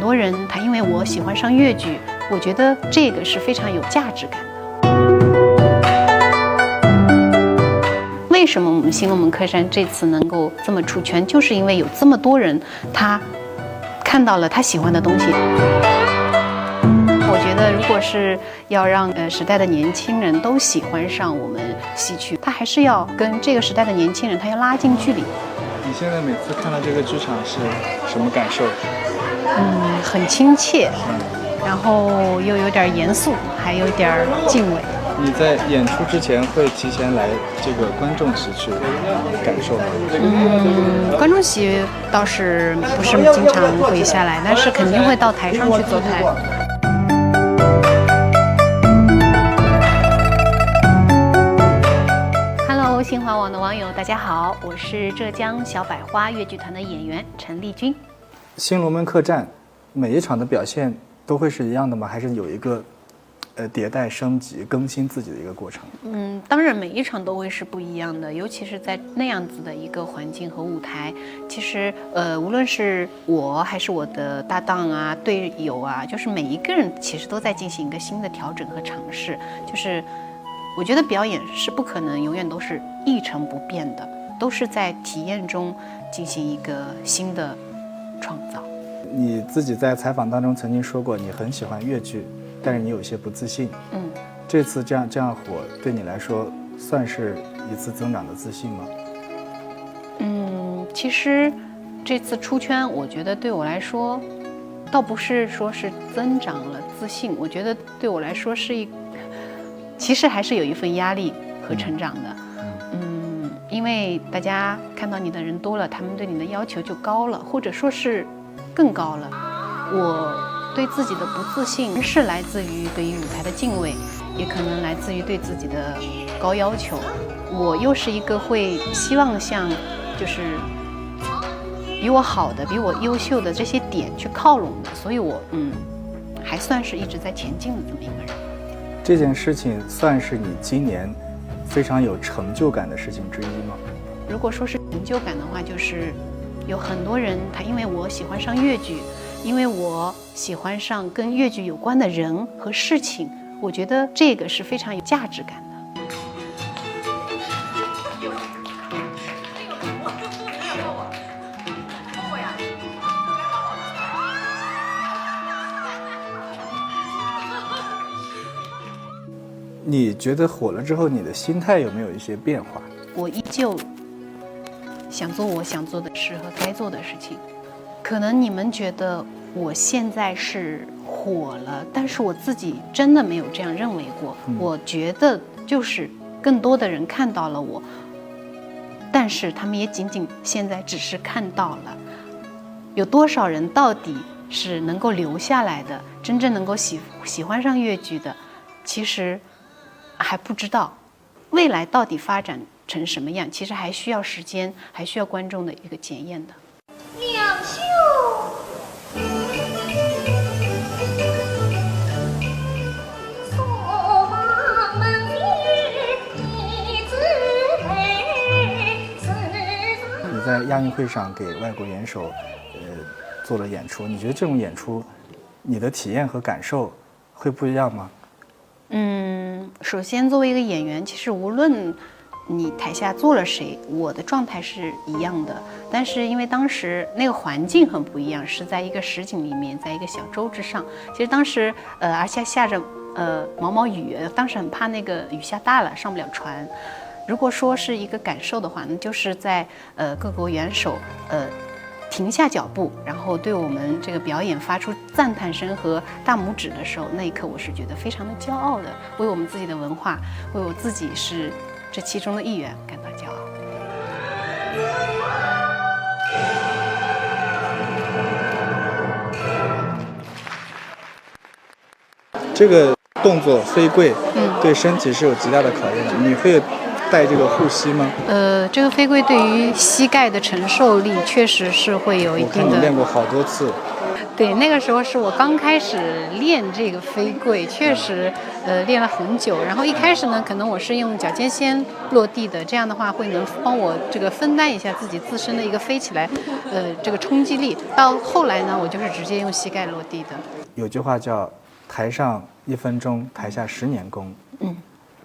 多人他因为我喜欢上越剧，我觉得这个是非常有价值感的。为什么我们新龙门客栈这次能够这么出圈，就是因为有这么多人他看到了他喜欢的东西。我觉得如果是要让时代的年轻人都喜欢上我们戏曲，他还是要跟这个时代的年轻人他要拉近距离。你现在每次看到这个剧场是什么感受？很亲切，然后又有点严肃，还有点敬畏。你在演出之前会提前来这个观众席去感受吗？观众席倒是不是经常会下来，但是肯定会到台上去走台。Hello， 新华网的网友大家好，我是浙江小百花越剧团的演员陈丽君。新龙门客栈每一场的表现都会是一样的吗？还是有一个迭代升级更新自己的一个过程？当然每一场都会是不一样的，尤其是在那样子的一个环境和舞台。其实无论是我还是我的搭档啊、队友啊，就是每一个人其实都在进行一个新的调整和尝试。就是我觉得表演是不可能永远都是一成不变的，都是在体验中进行一个新的创造。你自己在采访当中曾经说过，你很喜欢越剧，但是你有些不自信。这次这样火，对你来说算是一次增长的自信吗？其实这次出圈，我觉得对我来说，倒不是说是增长了自信，我觉得对我来说其实还是有一份压力和成长的。因为大家看到你的人多了，他们对你的要求就高了，或者说是更高了。我对自己的不自信是来自于对于舞台的敬畏，也可能来自于对自己的高要求。我又是一个会希望向就是比我好的、比我优秀的这些点去靠拢的，所以我还算是一直在前进的这么一个人。这件事情算是你今年非常有成就感的事情之一吗？如果说是成就感的话，就是有很多人他因为我喜欢上越剧，因为我喜欢上跟越剧有关的人和事情，我觉得这个是非常有价值感的。你觉得火了之后，你的心态有没有一些变化？我依旧想做我想做的事和该做的事情。可能你们觉得我现在是火了，但是我自己真的没有这样认为过。我觉得就是更多的人看到了我，但是他们也仅仅现在只是看到了。有多少人到底是能够留下来的，真正能够喜欢上越剧的，其实还不知道。未来到底发展成什么样，其实还需要时间，还需要观众的一个检验的。两袖锁把门面一字眉，你在亚运会上给外国元首做了演出，你觉得这种演出你的体验和感受会不一样吗？首先作为一个演员，其实无论你台下坐了谁，我的状态是一样的。但是因为当时那个环境很不一样，是在一个实景里面，在一个小舟之上。其实当时而且下着毛毛雨，当时很怕那个雨下大了上不了船。如果说是一个感受的话，那就是在各国元首停下脚步，然后对我们这个表演发出赞叹声和大拇指的时候，那一刻我是觉得非常的骄傲的，为我们自己的文化，为我自己是这其中的一员感到骄傲。这个动作飞跪，对身体是有极大的考验的。你会带这个护膝吗？这个飞跪对于膝盖的承受力确实是会有一定的。我看你练过好多次。对，那个时候是我刚开始练这个飞跪，确实，练了很久。然后一开始呢，可能我是用脚尖先落地的，这样的话会能帮我这个分担一下自己自身的一个飞起来，这个冲击力。到后来呢，我就是直接用膝盖落地的。有句话叫“台上1分钟，台下10年功”。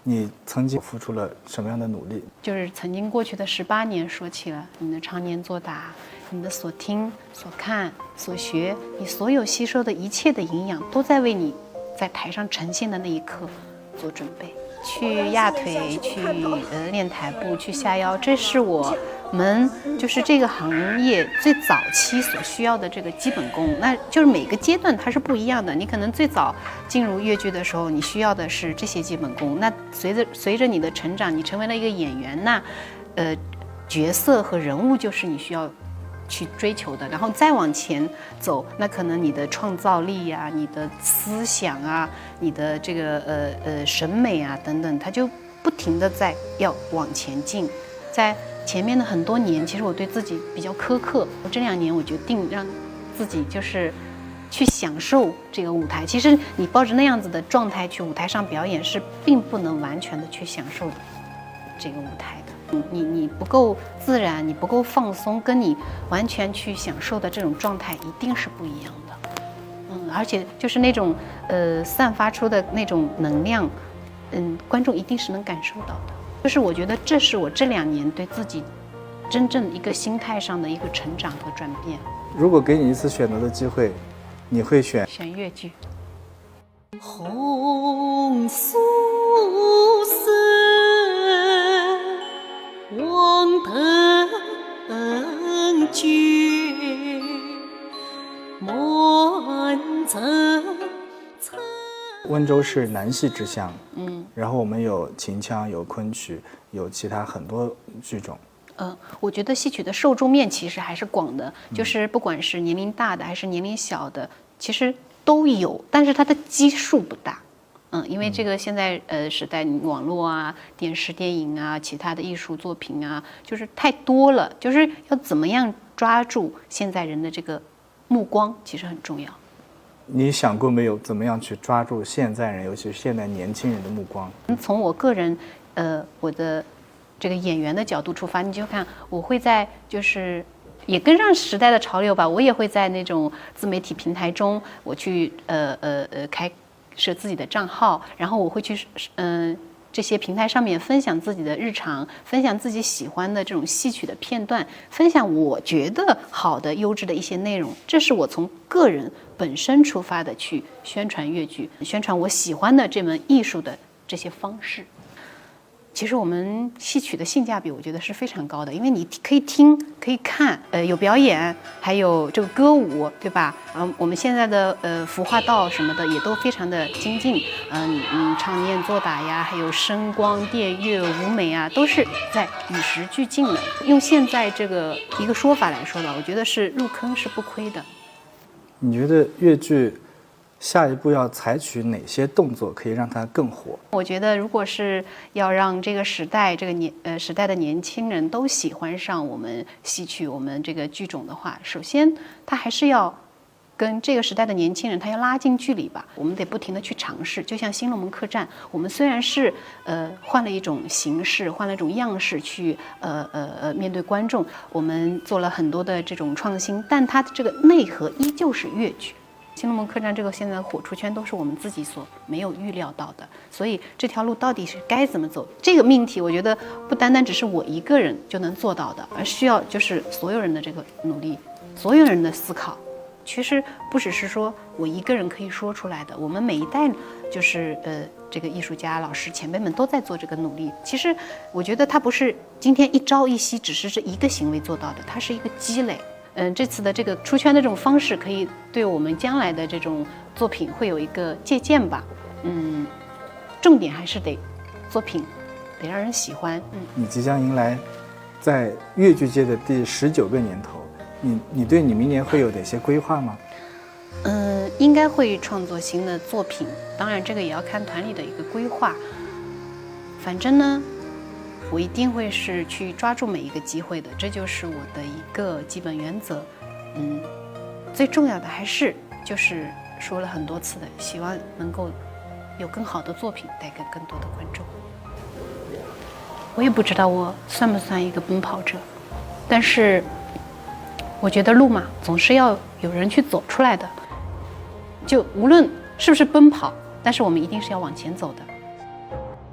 你曾经付出了什么样的努力？就是曾经过去的18年说起了你的常年作答，你的所听、所看、所学，你所有吸收的一切的营养，都在为你在台上呈现的那一刻做准备。去压腿，去练台步，去下腰，这是我们就是这个行业最早期所需要的这个基本功。那就是每个阶段它是不一样的。你可能最早进入越剧的时候，你需要的是这些基本功。那随着你的成长，你成为了一个演员，那角色和人物就是你需要去追求的。然后再往前走，那可能你的创造力呀、你的思想啊、你的这个审美啊等等，它就不停的在要往前进。在前面的很多年，其实我对自己比较苛刻。我这2年我决定让自己就是去享受这个舞台。其实你抱着那样子的状态去舞台上表演，是并不能完全的去享受这个舞台的。你不够自然，你不够放松，跟你完全去享受的这种状态一定是不一样的。而且就是那种散发出的那种能量，观众一定是能感受到的。就是我觉得这是我这2年对自己真正一个心态上的一个成长和转变。如果给你一次选择的机会，你会选越剧。红酥色，黄灯卷，满层层。温州是南戏之乡，然后我们有秦腔，有昆曲，有其他很多剧种。我觉得戏曲的受众面其实还是广的，就是不管是年龄大的还是年龄小的，其实都有，但是它的基数不大。因为这个现在时代，网络啊、电视、电影啊、其他的艺术作品啊，就是太多了，就是要怎么样抓住现在人的这个目光，其实很重要。你想过没有怎么样去抓住现在人，尤其是现在年轻人的目光？从我个人，我的这个演员的角度出发，你就看我会在就是也跟上时代的潮流吧，我也会在那种自媒体平台中，我去开设自己的账号，然后我会去这些平台上面分享自己的日常，分享自己喜欢的这种戏曲的片段，分享我觉得好的优质的一些内容。这是我从个人本身出发的去宣传越剧，宣传我喜欢的这门艺术的这些方式。其实我们戏曲的性价比，我觉得是非常高的，因为你可以听，可以看，有表演，还有这个歌舞，对吧？我们现在的服化道什么的也都非常的精进，唱念做打呀，还有声光电乐舞美啊，都是在与时俱进的。用现在这个一个说法来说吧，我觉得是入坑是不亏的。你觉得越剧下一步要采取哪些动作可以让它更火？我觉得，如果是要让这个时代时代的年轻人都喜欢上我们戏曲、我们这个剧种的话，首先他还是要跟这个时代的年轻人他要拉近距离吧。我们得不停的去尝试，就像《新龙门客栈》，我们虽然是换了一种形式，换了一种样式去面对观众，我们做了很多的这种创新，但它的这个内核依旧是越剧。新龙门客栈这个现在的火出圈都是我们自己所没有预料到的，所以这条路到底是该怎么走？这个命题，我觉得不单单只是我一个人就能做到的，而需要就是所有人的这个努力，所有人的思考。其实不只是说我一个人可以说出来的，我们每一代就是这个艺术家、老师、前辈们都在做这个努力。其实我觉得它不是今天一朝一夕，只是这一个行为做到的，它是一个积累。这次的这个出圈的这种方式，可以对我们将来的这种作品会有一个借鉴吧。重点还是得作品得让人喜欢。你即将迎来在越剧界的第19个年头，你对你明年会有哪些规划吗？应该会创作新的作品，当然这个也要看团里的一个规划。反正呢，我一定会是去抓住每一个机会的，这就是我的一个基本原则。最重要的还是就是说了很多次的，希望能够有更好的作品带给更多的观众。我也不知道我算不算一个奔跑者，但是我觉得路嘛，总是要有人去走出来的。就无论是不是奔跑，但是我们一定是要往前走的。